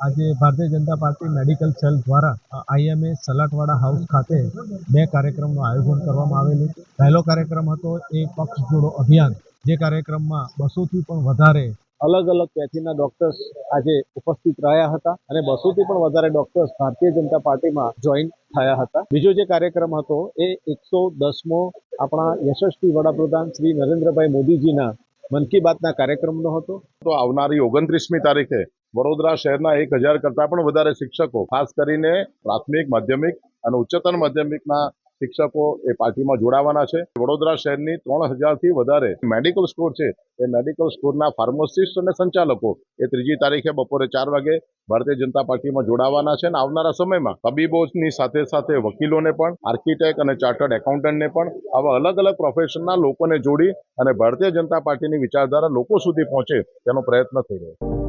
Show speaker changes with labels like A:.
A: આજે Bharatiya Janata party medical cell દ્વારા IMA Salatwada house ખાતે 2 કાર્યક્રમનું આયોજન કરવામાં આવેલું. પહેલો કાર્યક્રમ હતો એ પક્ષ જોડો અભિયાન, જે કાર્યક્રમમાં 200થી પણ વધારે અલગ અલગ પેથીના ડોક્ટર્સ આજે ઉપસ્થિત રહ્યા હતા અને 200થી પણ વધારે ડોક્ટર્સ ભારતીય જનતા પાર્ટીમાં જોઈન થયા હતા. બીજો જે કાર્યક્રમ હતો એ 110મો આપણા યશસ્વી વડાપ્રધાન શ્રી નરેન્દ્રભાઈ મોદીજીના મન કી બાતના કાર્યક્રમનો હતો.
B: તો આવનારી 29મી તારીખે વડોદરા શહેરના 1000 કરતાં પણ વધારે શિક્ષકો, ખાસ કરીને પ્રાથમિક, માધ્યમિક અને ઉચ્ચતર માધ્યમિકના શિક્ષકો એ પાર્ટીમાં જોડાવાના છે. વડોદરા શહેરની 3000થી વધારે મેડિકલ સ્ટોર છે, એ મેડિકલ સ્ટોરના ફાર્માસિસ્ટ અને સંચાલકો એ 3જી તારીખે બપોરે 4 વાગે ભારતીય જનતા પાર્ટીમાં જોડાવાના છે. અને આવનારા સમયમાં તબીબોની સાથે સાથે વકીલોને પણ, આર્કિટેક્ટ અને ચાર્ટર્ડ એકાઉન્ટન્ટને પણ, આવા અલગ અલગ પ્રોફેશનના લોકોને જોડી અને ભારતીય જનતા પાર્ટીની વિચારધારા લોકો સુધી પહોંચે તેનો પ્રયત્ન થઈ રહ્યો છે.